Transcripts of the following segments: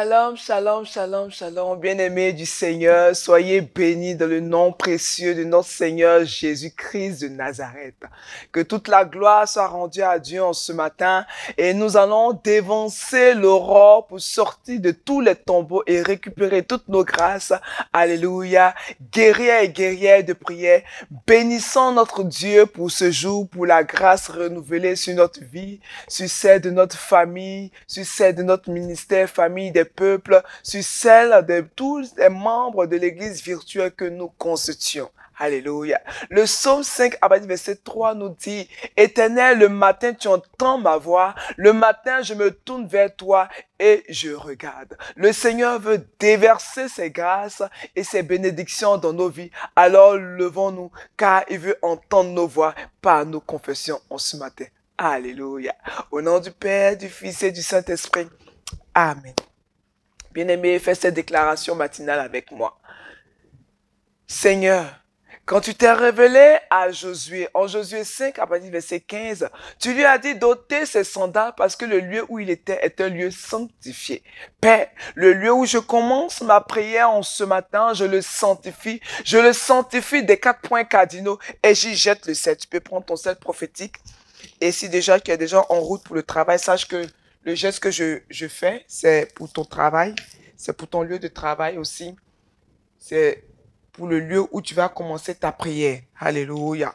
Shalom, shalom, shalom, shalom, bien-aimés du Seigneur, soyez bénis dans le nom précieux de notre Seigneur Jésus-Christ de Nazareth. Que toute la gloire soit rendue à Dieu en ce matin et nous allons dévancer l'aurore pour sortir de tous les tombeaux et récupérer toutes nos grâces. Alléluia. Guerriers et guerrières de prière, bénissons notre Dieu pour ce jour, pour la grâce renouvelée sur notre vie, sur celle de notre famille, sur celle de notre ministère, famille des peuples, sur celle de tous les membres de l'église virtuelle que nous constituons. Alléluia. Le psaume 5, verset 3 nous dit, Éternel, le matin tu entends ma voix, le matin je me tourne vers toi et je regarde. Le Seigneur veut déverser ses grâces et ses bénédictions dans nos vies. Alors levons-nous car il veut entendre nos voix par nos confessions en ce matin. Alléluia. Au nom du Père, du Fils et du Saint-Esprit. Amen. Bien-aimé, fais cette déclaration matinale avec moi. Seigneur, quand tu t'es révélé à Josué, en Josué 5, à partir du verset 15, tu lui as dit d'ôter ses sandales parce que le lieu où il était est un lieu sanctifié. Père, le lieu où je commence ma prière en ce matin, je le sanctifie des 4 points cardinaux et j'y jette le sel. Tu peux prendre ton sel prophétique. Et si déjà tu es déjà en route pour le travail, sache que le geste que je fais, c'est pour ton travail, c'est pour ton lieu de travail aussi. C'est pour le lieu où tu vas commencer ta prière. Alléluia.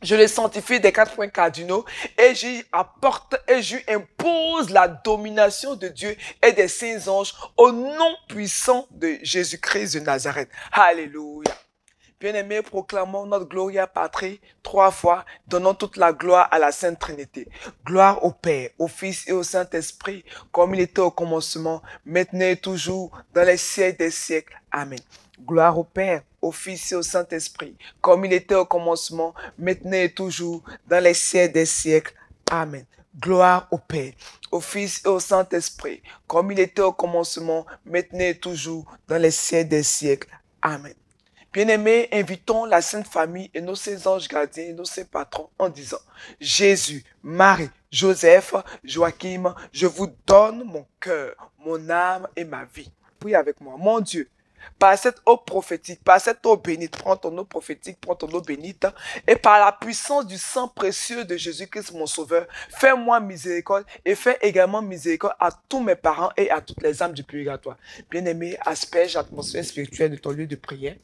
Je le sanctifie des 4 points cardinaux et j'y apporte et j'y impose la domination de Dieu et des saints anges au nom puissant de Jésus-Christ de Nazareth. Alléluia. Bien-aimés, proclamons notre Gloria Patri 3 fois, donnons toute la gloire à la Sainte Trinité. Gloire au Père, au Fils et au Saint-Esprit, comme il était au commencement, maintenant et toujours, dans les siècles des siècles. Amen. Gloire au Père, au Fils et au Saint-Esprit, comme il était au commencement, maintenant et toujours, dans les siècles des siècles. Amen. Gloire au Père, au Fils et au Saint-Esprit, comme il était au commencement, maintenant et toujours, dans les siècles des siècles. Amen. Bien-aimés, invitons la Sainte Famille et nos saints anges gardiens et nos saints patrons en disant, Jésus, Marie, Joseph, Joachim, je vous donne mon cœur, mon âme et ma vie. Priez avec moi. Mon Dieu, par cette eau prophétique, par cette eau bénite, prends ton eau prophétique, prends ton eau bénite, et par la puissance du sang précieux de Jésus-Christ, mon Sauveur, fais-moi miséricorde et fais également miséricorde à tous mes parents et à toutes les âmes du purgatoire. Bien-aimés, asperge l'atmosphère spirituelle de ton lieu de prière.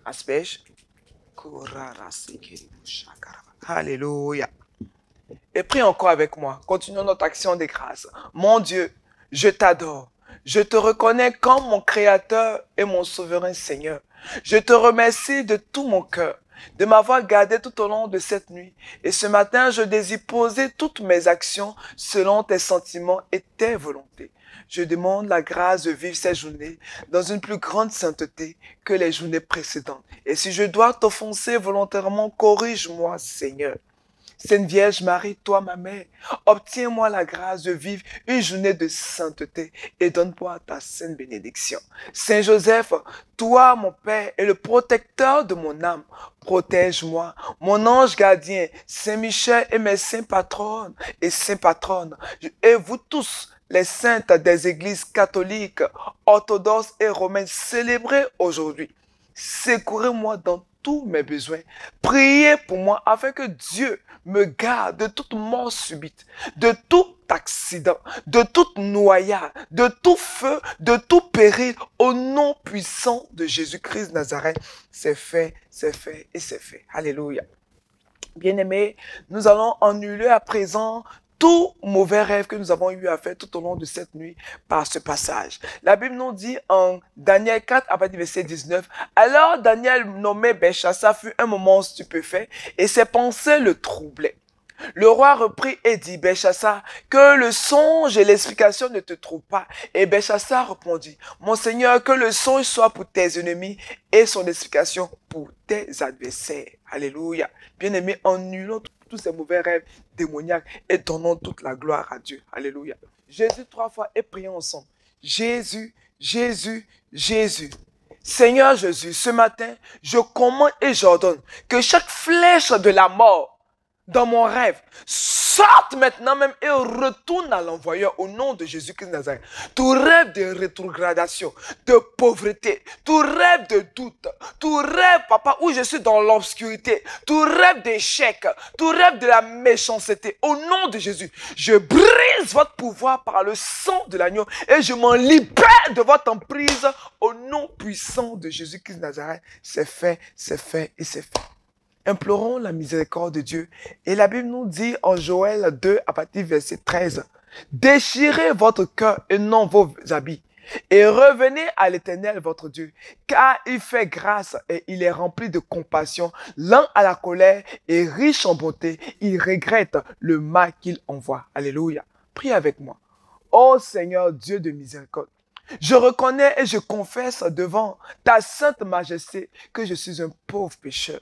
Asperge. Alléluia. Et prie encore avec moi. Continuons notre action de grâce. Mon Dieu, je t'adore. Je te reconnais comme mon Créateur et mon souverain Seigneur. Je te remercie de tout mon cœur de m'avoir gardé tout au long de cette nuit. Et ce matin, je désire poser toutes mes actions selon tes sentiments et tes volontés. Je demande la grâce de vivre ces journées dans une plus grande sainteté que les journées précédentes. Et si je dois t'offenser volontairement, corrige-moi, Seigneur. Sainte Vierge Marie, toi ma mère, obtiens-moi la grâce de vivre une journée de sainteté et donne-moi ta sainte bénédiction. Saint Joseph, toi mon Père et le protecteur de mon âme, protège-moi. Mon ange gardien, Saint Michel et mes saints patrons et saints patronnes, et vous tous, les saintes des églises catholiques, orthodoxes et romaines célébrées aujourd'hui. Secourez-moi dans tous mes besoins. Priez pour moi afin que Dieu me garde de toute mort subite, de tout accident, de toute noyade, de tout feu, de tout péril, au nom puissant de Jésus-Christ de Nazareth. C'est fait et c'est fait. Alléluia. Bien-aimés, nous allons annuler à présent tout mauvais rêve que nous avons eu à faire tout au long de cette nuit par ce passage. La Bible nous dit en Daniel 4, à partir du verset 19, « Alors Daniel nommé Belchassar fut un moment stupéfait et ses pensées le troublaient. Le roi reprit et dit, Belchassar, que le songe et l'explication ne te trouvent pas. Et Belchassar répondit, mon Seigneur, que le songe soit pour tes ennemis et son explication pour tes adversaires. Alléluia. Bien-aimés, annulons tous ces mauvais rêves démoniaques et donnons toute la gloire à Dieu. Alléluia. Jésus 3 fois et prions ensemble. Jésus, Jésus, Jésus. Seigneur Jésus, ce matin, je commande et j'ordonne que chaque flèche de la mort dans mon rêve sorte maintenant même et retourne à l'envoyeur au nom de Jésus-Christ de Nazareth. Tout rêve de rétrogradation, de pauvreté, tout rêve de doute, tout rêve, papa, où je suis dans l'obscurité, tout rêve d'échec, tout rêve de la méchanceté, au nom de Jésus, je brise votre pouvoir par le sang de l'agneau et je m'en libère de votre emprise au nom puissant de Jésus-Christ de Nazareth. C'est fait, c'est fait et c'est fait. Implorons la miséricorde de Dieu. Et la Bible nous dit en Joël 2 à partir du verset 13, déchirez votre cœur et non vos habits et revenez à l'Éternel votre Dieu, car il fait grâce et il est rempli de compassion, lent à la colère et riche en bonté. Il regrette le mal qu'il envoie. Alléluia. Prie avec moi. Ô Seigneur Dieu de miséricorde, je reconnais et je confesse devant ta sainte majesté que je suis un pauvre pécheur,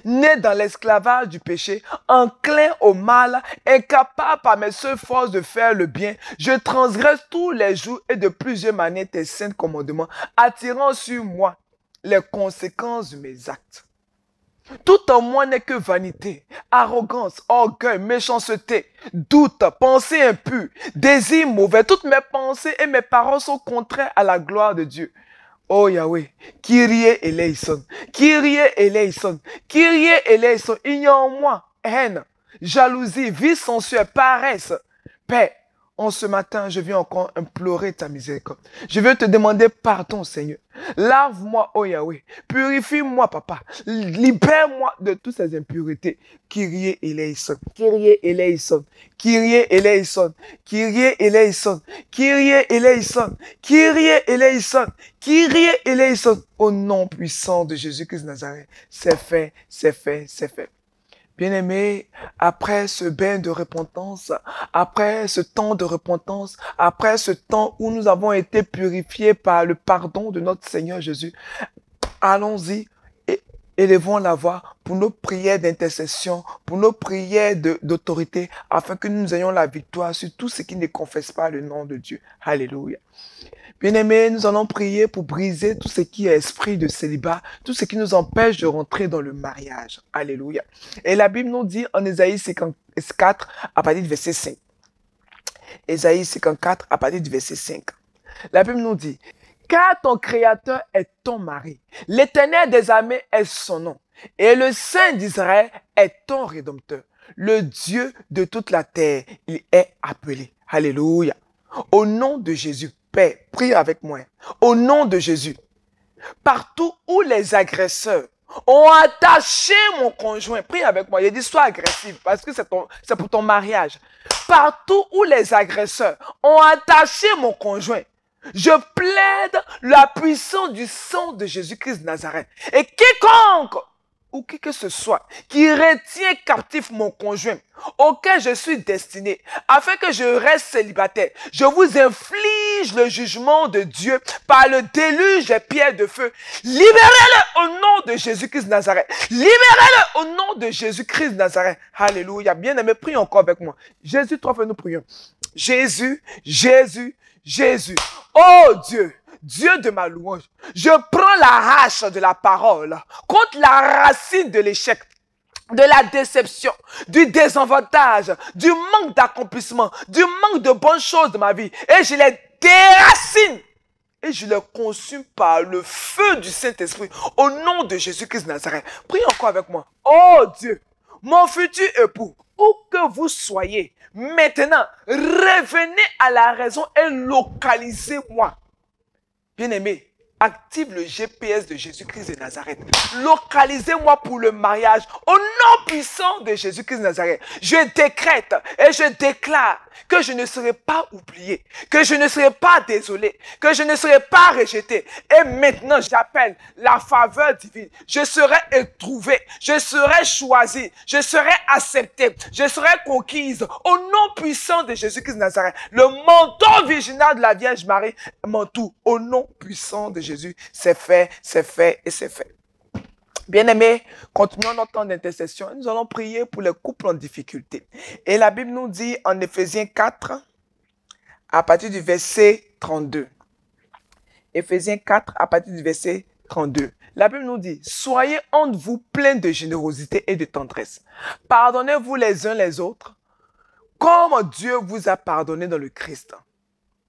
né dans l'esclavage du péché, enclin au mal, incapable par mes seules forces de faire le bien. Je transgresse tous les jours et de plusieurs manières tes saints commandements, attirant sur moi les conséquences de mes actes. Tout en moi n'est que vanité, arrogance, orgueil, méchanceté, doute, pensée impure, désir mauvais. Toutes mes pensées et mes paroles sont contraires à la gloire de Dieu. Oh Yahweh, Kyrie eleison, Kyrie eleison, Kyrie eleison. Il y a en moi haine, jalousie, vie sensuelle, paresse. Père, en ce matin, je viens encore implorer ta miséricorde. Je veux te demander pardon, Seigneur. Lave-moi, oh Yahweh. Purifie-moi, Papa. Libère-moi de toutes ces impuretés. Kyrie eleison, Kyrie eleison, Kyrie eleison, Kyrie eleison, Kyrie eleison, Kyrie eleison, Kyrie eleison. Au nom puissant de Jésus-Christ de Nazareth, c'est fait, c'est fait, c'est fait. Bien-aimés, après ce bain de repentance, après ce temps de repentance, après ce temps où nous avons été purifiés par le pardon de notre Seigneur Jésus, allons-y et élevons la voix pour nos prières d'intercession, pour nos prières d'autorité, afin que nous ayons la victoire sur tous ceux qui ne confessent pas le nom de Dieu. Alléluia. Bien-aimés, nous allons prier pour briser tout ce qui est esprit de célibat, tout ce qui nous empêche de rentrer dans le mariage. Alléluia. Et la Bible nous dit en Ésaïe 54 à partir du verset 5. Ésaïe 54 à partir du verset 5. La Bible nous dit, car ton Créateur est ton mari, l'Éternel des armées est son nom, et le Saint d'Israël est ton Rédempteur. Le Dieu de toute la terre, il est appelé. Alléluia. Au nom de Jésus, Père, prie avec moi. Au nom de Jésus, partout où les agresseurs ont attaché mon conjoint, prie avec moi. Il dit sois agressif parce que c'est pour ton mariage. Partout où les agresseurs ont attaché mon conjoint, je plaide la puissance du sang de Jésus-Christ de Nazareth. Et quiconque ou qui que ce soit qui retient captif mon conjoint auquel je suis destiné, afin que je reste célibataire, je vous inflige le jugement de Dieu par le déluge des pierres de feu. Libérez-le au nom de Jésus-Christ de Nazareth. Libérez-le au nom de Jésus-Christ de Nazareth. Alléluia. Bien-aimé, prie encore avec moi. Jésus, trois fois nous prions. Jésus, Jésus, Jésus. Oh Dieu, Dieu de ma louange, je prends la hache de la parole contre la racine de l'échec, de la déception, du désavantage, du manque d'accomplissement, du manque de bonnes choses de ma vie. Et je les déracine et je les consume par le feu du Saint-Esprit au nom de Jésus-Christ de Nazareth. Prie encore avec moi. Oh Dieu, mon futur époux, où que vous soyez, maintenant, revenez à la raison et localisez-moi. Bien-aimé, active le GPS de Jésus-Christ de Nazareth. Localisez-moi pour le mariage au nom puissant de Jésus-Christ de Nazareth. Je décrète et je déclare que je ne serai pas oublié, que je ne serai pas désolé, que je ne serai pas rejeté. Et maintenant, j'appelle la faveur divine. Je serai éprouvé, je serai choisi, je serai accepté, je serai conquise au nom puissant de Jésus-Christ de Nazareth. Le manteau virginal de la Vierge Marie m'entoure au nom puissant de Jésus. C'est fait et c'est fait. Bien-aimés, continuons notre temps d'intercession. Nous allons prier pour les couples en difficulté. Et la Bible nous dit en Éphésiens 4, à partir du verset 32. Éphésiens 4, à partir du verset 32. La Bible nous dit, soyez entre vous pleins de générosité et de tendresse. Pardonnez-vous les uns les autres, comme Dieu vous a pardonné dans le Christ.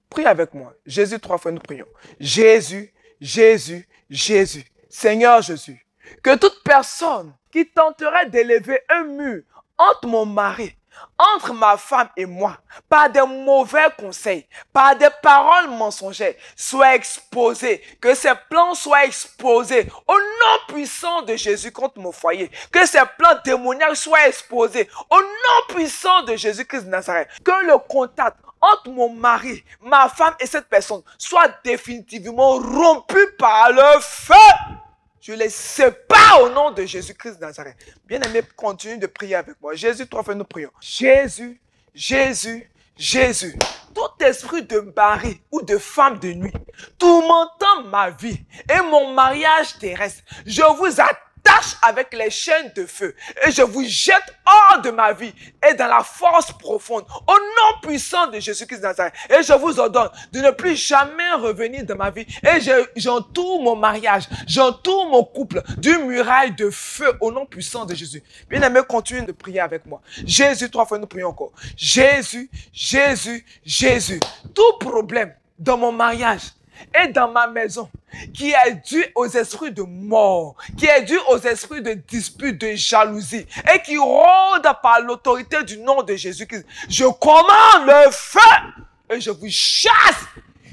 Priez avec moi. Jésus, 3 fois nous prions. Jésus, Jésus, Jésus. Seigneur Jésus, que toute personne qui tenterait d'élever un mur entre mon mari, entre ma femme et moi, par des mauvais conseils, par des paroles mensongères, soit exposée, que ces plans soient exposés au nom puissant de Jésus contre mon foyer, que ces plans démoniaques soient exposés au nom puissant de Jésus-Christ de Nazareth, que le contact entre mon mari, ma femme et cette personne soit définitivement rompu par le feu. Je les sépare au nom de Jésus-Christ de Nazareth. Bien-aimé, continue de prier avec moi. Jésus, 3 fois nous prions. Jésus, Jésus, Jésus. Tout esprit de mari ou de femme de nuit, tourmentant ma vie et mon mariage terrestre, je vous attache avec les chaînes de feu et je vous jette hors de ma vie et dans la force profonde au nom puissant de Jésus-Christ de Nazareth. Et je vous ordonne de ne plus jamais revenir dans ma vie et j'entoure mon mariage, j'entoure mon couple d'une muraille de feu au nom puissant de Jésus. Bien-aimé, continue de prier avec moi. Jésus, 3 fois nous prions encore. Jésus, Jésus, Jésus. Tout problème dans mon mariage et dans ma maison, qui est dû aux esprits de mort, qui est dû aux esprits de dispute, de jalousie, et qui rôde par l'autorité du nom de Jésus-Christ. Je commande le feu et je vous chasse.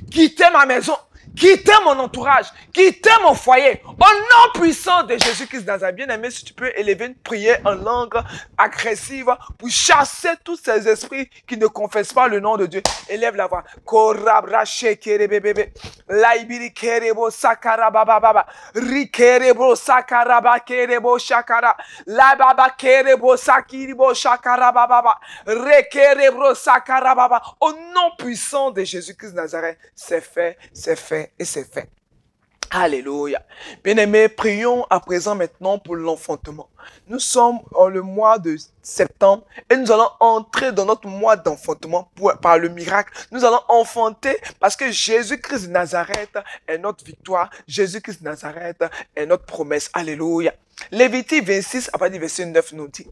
Quittez ma maison, quittez mon entourage, quittez mon foyer, au nom puissant de Jésus-Christ de Nazareth. Bien-aimé, si tu peux élever une prière en langue agressive pour chasser tous ces esprits qui ne confessent pas le nom de Dieu. Élève la voix. Korabra shekerebebebe. Laibiri kerebo sakarabababa. Rikerebo sakaraba kerebo shakara. Lababa kerebo sakiribo shakarabababa. Rekerebo sakarababa. Au nom puissant de Jésus-Christ de Nazareth, c'est fait, c'est fait et c'est fait. Alléluia. Bien-aimés, prions à présent maintenant pour l'enfantement. Nous sommes en le mois de septembre et nous allons entrer dans notre mois d'enfantement par le miracle. Nous allons enfanter parce que Jésus-Christ de Nazareth est notre victoire. Jésus-Christ de Nazareth est notre promesse. Alléluia. Lévitique 26, à partir du verset 9 nous dit: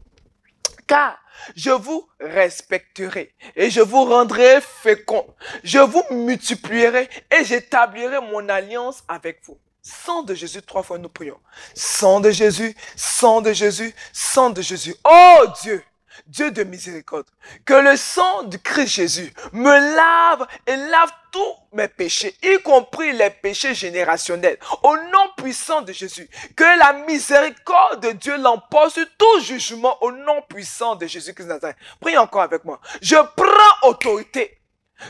car je vous respecterai et je vous rendrai fécond. Je vous multiplierai et j'établirai mon alliance avec vous. Sang de Jésus, 3 fois nous prions. Sang de Jésus, sang de Jésus, sang de Jésus. Oh Dieu, Dieu de miséricorde, que le sang du Christ Jésus me lave et lave tous mes péchés, y compris les péchés générationnels. Au nom puissant de Jésus, que la miséricorde de Dieu l'emporte sur tout jugement au nom puissant de Jésus-Christ de Nazareth. Prie encore avec moi. Je prends autorité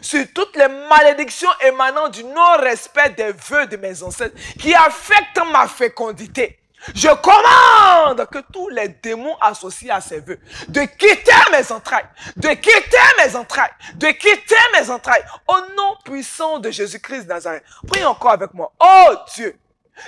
sur toutes les malédictions émanant du non-respect des vœux de mes ancêtres qui affectent ma fécondité. Je commande que tous les démons associés à ces vœux de quitter mes entrailles, de quitter mes entrailles, de quitter mes entrailles au nom puissant de Jésus-Christ de Nazareth. Prie encore avec moi. Oh Dieu,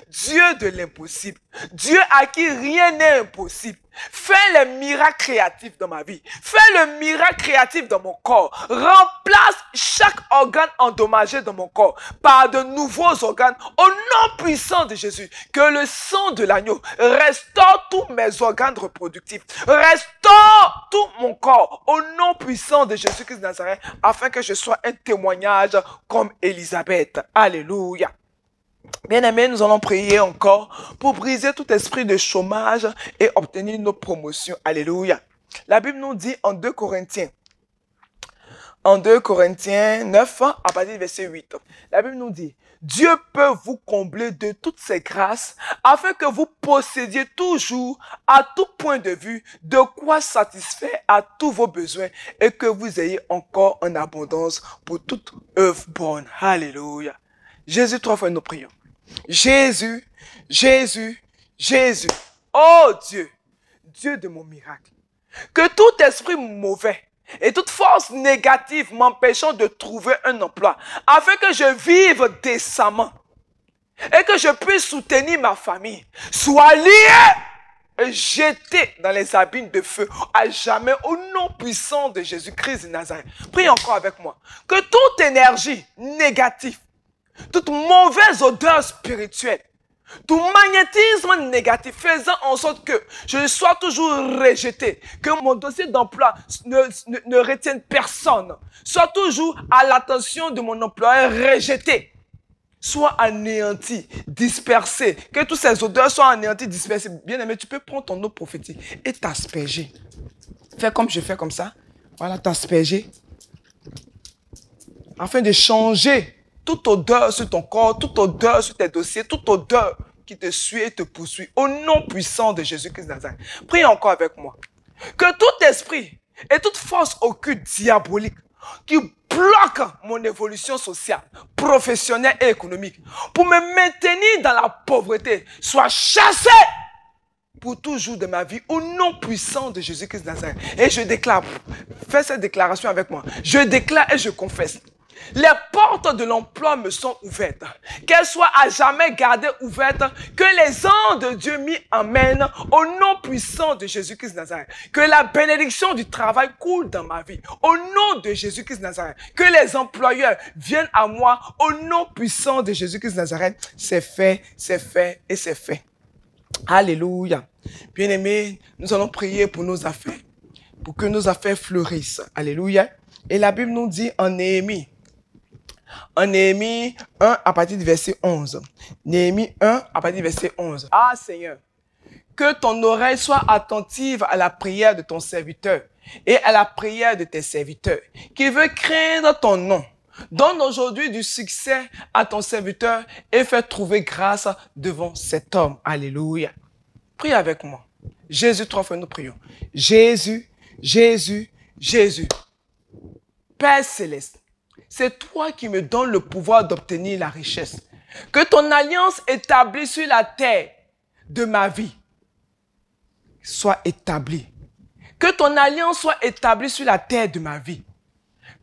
Dieu de l'impossible, Dieu à qui rien n'est impossible. Fais les miracles créatifs dans ma vie. Fais le miracle créatif dans mon corps. Remplace chaque organe endommagé dans mon corps par de nouveaux organes au nom puissant de Jésus. Que le sang de l'agneau restaure tous mes organes reproductifs. Restaure tout mon corps au nom puissant de Jésus-Christ de Nazareth afin que je sois un témoignage comme Élisabeth. Alléluia. Bien-aimés, nous allons prier encore pour briser tout esprit de chômage et obtenir nos promotions. Alléluia. La Bible nous dit en 2 Corinthiens 9, à partir du verset 8. La Bible nous dit: Dieu peut vous combler de toutes ses grâces afin que vous possédiez toujours, à tout point de vue, de quoi satisfaire à tous vos besoins et que vous ayez encore en abondance pour toute œuvre bonne. Alléluia. Jésus, 3 fois nous prions. Jésus, Jésus, Jésus. Oh Dieu, Dieu de mon miracle. Que tout esprit mauvais et toute force négative m'empêchant de trouver un emploi, afin que je vive décemment et que je puisse soutenir ma famille, soit lié et jeté dans les abîmes de feu à jamais au nom puissant de Jésus-Christ de Nazareth. Prie encore avec moi. Que toute énergie négative, toute mauvaise odeur spirituelle tout magnétisme négatif faisant en sorte que je sois toujours rejeté, que mon dossier d'emploi ne retienne personne, soit toujours à l'attention de mon employeur rejeté, soit anéanti, dispersé, que tous ces odeurs soient anéantis, dispersés. Bien aimé, tu peux prendre ton eau prophétique et t'asperger. Fais comme je fais comme ça. Voilà, t'asperger. Afin de changer toute odeur sur ton corps, toute odeur sur tes dossiers, toute odeur qui te suit et te poursuit. Au nom puissant de Jésus-Christ de Nazareth. Prie encore avec moi. Que tout esprit et toute force occulte diabolique qui bloque mon évolution sociale, professionnelle et économique pour me maintenir dans la pauvreté soit chassé pour toujours de ma vie au nom puissant de Jésus-Christ de Nazareth. Et je déclare, fais cette déclaration avec moi. Je déclare et je confesse. Les portes de l'emploi me sont ouvertes. Qu'elles soient à jamais gardées ouvertes. Que les anges de Dieu m'y emmènent au nom puissant de Jésus-Christ de Nazareth. Que la bénédiction du travail coule dans ma vie. Au nom de Jésus-Christ de Nazareth. Que les employeurs viennent à moi au nom puissant de Jésus-Christ de Nazareth. C'est fait et c'est fait. Alléluia. Bien-aimés, nous allons prier pour nos affaires. Pour que nos affaires fleurissent. Alléluia. Et la Bible nous dit en Néhémie 1 à partir du verset 11. Néhémie 1 à partir du verset 11. Ah Seigneur, que ton oreille soit attentive à la prière de ton serviteur et à la prière de tes serviteurs qui veut craindre ton nom. Donne aujourd'hui du succès à ton serviteur et fais trouver grâce devant cet homme. Alléluia. Prie avec moi. Jésus, 3 fois nous prions. Jésus, Jésus, Jésus. Père céleste, c'est toi qui me donnes le pouvoir d'obtenir la richesse. Que ton alliance établie sur la terre de ma vie soit établie. Que ton alliance soit établie sur la terre de ma vie.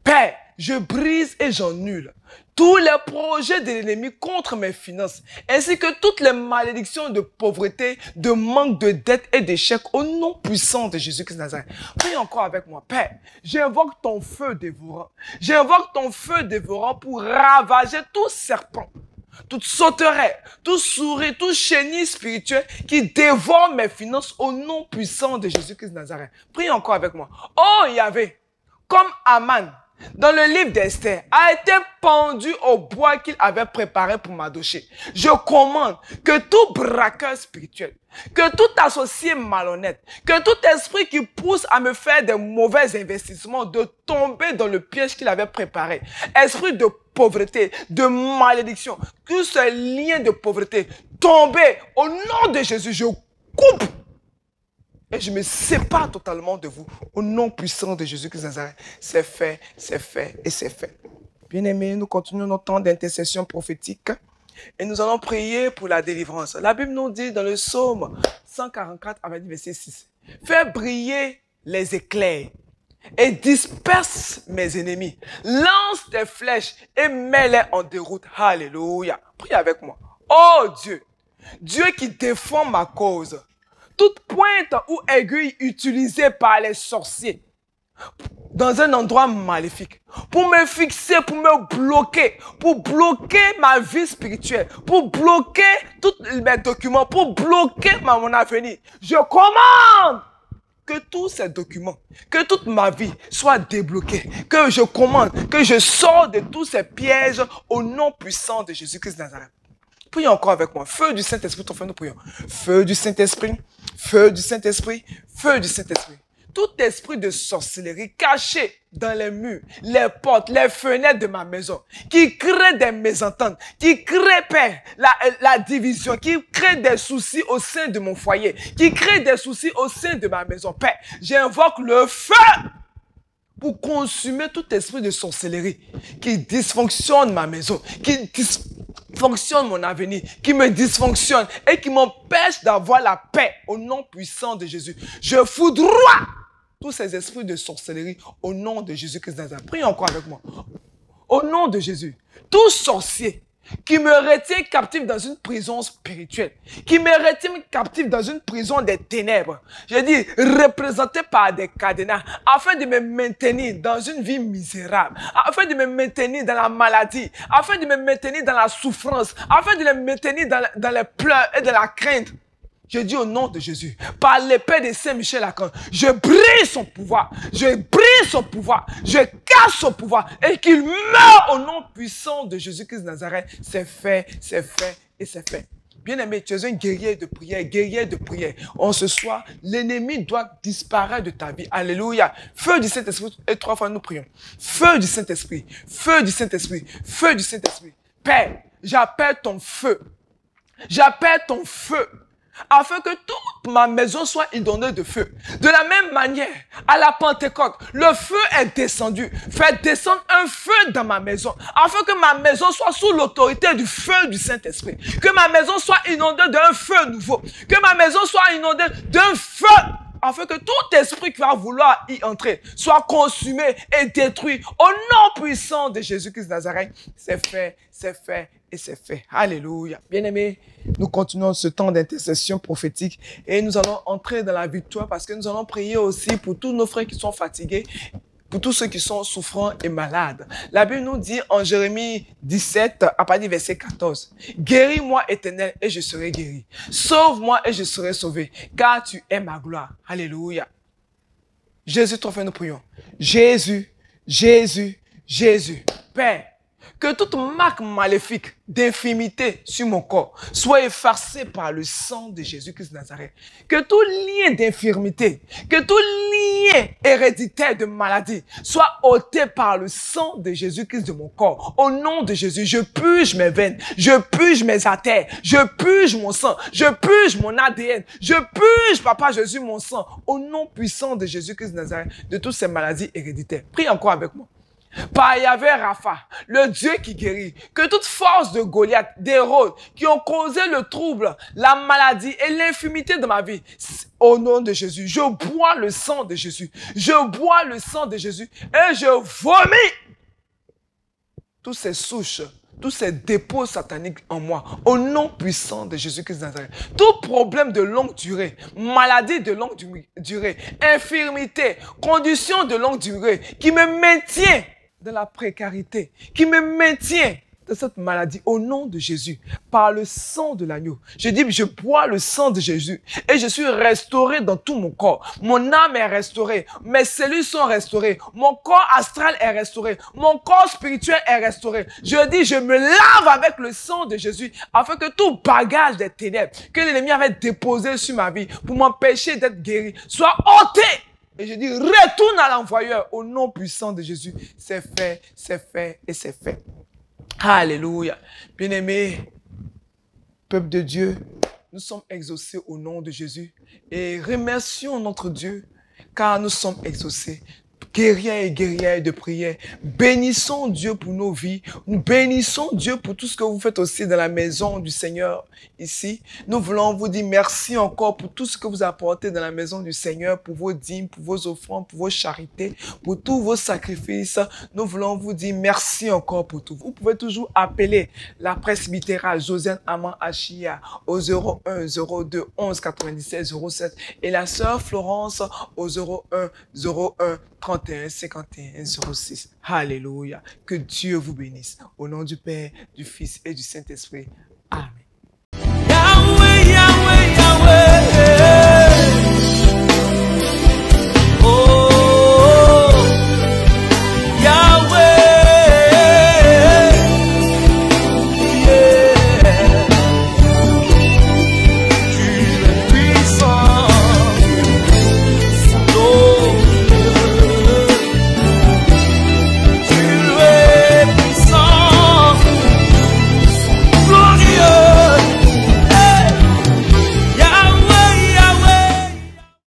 Père, je brise et j'annule tous les projets de l'ennemi contre mes finances, ainsi que toutes les malédictions de pauvreté, de manque de dette et d'échec au nom puissant de Jésus-Christ de Nazareth. Prie encore avec moi. Père, j'invoque ton feu dévorant. J'invoque ton feu dévorant pour ravager tout serpent, toute sauterelle, tout souris, tout chenille spirituel qui dévore mes finances au nom puissant de Jésus-Christ de Nazareth. Prie encore avec moi. Oh Yahvé, comme Aman, dans le livre d'Esther, a été pendu au bois qu'il avait préparé pour Mardochée. Je commande que tout braqueur spirituel, que tout associé malhonnête, que tout esprit qui pousse à me faire de mauvais investissements, de tomber dans le piège qu'il avait préparé. Esprit de pauvreté, de malédiction, que ce lien de pauvreté tomber au nom de Jésus, je coupe. Et je me sépare totalement de vous. Au nom puissant de Jésus-Christ de Nazareth. C'est fait et c'est fait. Bien-aimés, nous continuons notre temps d'intercession prophétique. Et nous allons prier pour la délivrance. La Bible nous dit dans le psaume 144, verset 6. Fais briller les éclairs et disperse mes ennemis. Lance tes flèches et mets-les en déroute. Alléluia. Prie avec moi. Oh Dieu, Dieu qui défend ma cause. Toute pointe ou aiguille utilisée par les sorciers dans un endroit maléfique, pour me fixer, pour me bloquer, pour bloquer ma vie spirituelle, pour bloquer tous mes documents, pour bloquer mon avenir. Je commande que tous ces documents, que toute ma vie soit débloquée, que je commande, que je sors de tous ces pièges au nom puissant de Jésus-Christ de Nazareth. Prions encore avec moi. Feu du Saint-Esprit, ton frère, nous prions. Feu du Saint-Esprit, feu du Saint-Esprit, feu du Saint-Esprit. Tout esprit de sorcellerie caché dans les murs, les portes, les fenêtres de ma maison, qui crée des mésententes, qui crée, Père, la division, qui crée des soucis au sein de mon foyer, qui crée des soucis au sein de ma maison. Père, j'invoque le feu pour consumer tout esprit de sorcellerie qui dysfonctionne ma maison, qui dysfonctionne mon avenir, qui me dysfonctionne et qui m'empêche d'avoir la paix au nom puissant de Jésus. Je foudroie tous ces esprits de sorcellerie au nom de Jésus-Christ de Nazareth. Prie encore avec moi. Au nom de Jésus, tout sorcier qui me retient captif dans une prison spirituelle, qui me retient captif dans une prison des ténèbres. Je dis, représenté par des cadenas, afin de me maintenir dans une vie misérable, afin de me maintenir dans la maladie, afin de me maintenir dans la souffrance, afin de me maintenir dans les pleurs et de la crainte. Je dis au nom de Jésus, par l'épée de Saint-Michel-Archange, je brise son pouvoir, je brise son pouvoir, je casse son pouvoir et qu'il meure au nom puissant de Jésus-Christ de Nazareth. C'est fait, c'est fait et c'est fait. Bien-aimé, tu es un guerrier de prière, guerrier de prière. En ce soir, l'ennemi doit disparaître de ta vie. Alléluia. Feu du Saint-Esprit, et 3 fois nous prions. Feu du Saint-Esprit, feu du Saint-Esprit, feu du Saint-Esprit. Père, j'appelle ton feu. J'appelle ton feu. Afin que toute ma maison soit inondée de feu. De la même manière, à la Pentecôte, le feu est descendu. Fais descendre un feu dans ma maison. Afin que ma maison soit sous l'autorité du feu du Saint-Esprit. Que ma maison soit inondée d'un feu nouveau. Que ma maison soit inondée d'un feu. Afin que tout esprit qui va vouloir y entrer soit consumé et détruit. Au nom puissant de Jésus-Christ de Nazareth, c'est fait, c'est fait et c'est fait. Alléluia. Bien-aimés, nous continuons ce temps d'intercession prophétique et nous allons entrer dans la victoire parce que nous allons prier aussi pour tous nos frères qui sont fatigués, pour tous ceux qui sont souffrants et malades. La Bible nous dit en Jérémie 17, à partir du verset 14, « Guéris-moi, Éternel, et je serai guéri. Sauve-moi et je serai sauvé, car tu es ma gloire. » Alléluia. Jésus, toi, nous prions. Jésus, Jésus, Jésus. Père, que toute marque maléfique d'infirmité sur mon corps soit effacée par le sang de Jésus-Christ de Nazareth. Que tout lien d'infirmité, que tout lien héréditaire de maladie soit ôté par le sang de Jésus-Christ de mon corps. Au nom de Jésus, je purge mes veines, je purge mes artères, je purge mon sang, je purge mon ADN, je purge, Papa Jésus, mon sang. Au nom puissant de Jésus-Christ de Nazareth, de toutes ces maladies héréditaires. Prie encore avec moi. Par Yahvé Rapha, le Dieu qui guérit, que toute force de Goliath, d'Hérode, qui ont causé le trouble, la maladie et l'infimité de ma vie, au nom de Jésus, je bois le sang de Jésus, je bois le sang de Jésus et je vomis toutes ces souches, tous ces dépôts sataniques en moi, au nom puissant de Jésus-Christ de Nazareth. Tout problème de longue durée, maladie de longue durée, infirmité, condition de longue durée, qui me maintient dans la précarité, qui me maintient de cette maladie, au nom de Jésus, par le sang de l'agneau. Je dis, je bois le sang de Jésus et je suis restauré dans tout mon corps. Mon âme est restaurée, mes cellules sont restaurées, mon corps astral est restauré, mon corps spirituel est restauré. Je dis, je me lave avec le sang de Jésus afin que tout bagage des ténèbres que l'ennemi avait déposé sur ma vie pour m'empêcher d'être guéri soit ôté. Et je dis, retourne à l'envoyeur au nom puissant de Jésus. C'est fait, c'est fait et c'est fait. Alléluia. Bien-aimés, peuple de Dieu, nous sommes exaucés au nom de Jésus et remercions notre Dieu car nous sommes exaucés. Guerriers et guerrières de prière, bénissons Dieu pour nos vies, nous bénissons Dieu pour tout ce que vous faites aussi dans la maison du Seigneur ici. Nous voulons vous dire merci encore pour tout ce que vous apportez dans la maison du Seigneur, pour vos dîmes, pour vos offrandes, pour vos charités, pour tous vos sacrifices. Nous voulons vous dire merci encore pour tout. Vous pouvez toujours appeler la presbytérale Josiane Aman Achia au 01 02 11 97 07 et la sœur Florence au 01 01 31 51 06. Alléluia. Que Dieu vous bénisse. Au nom du Père, du Fils et du Saint-Esprit. Amen.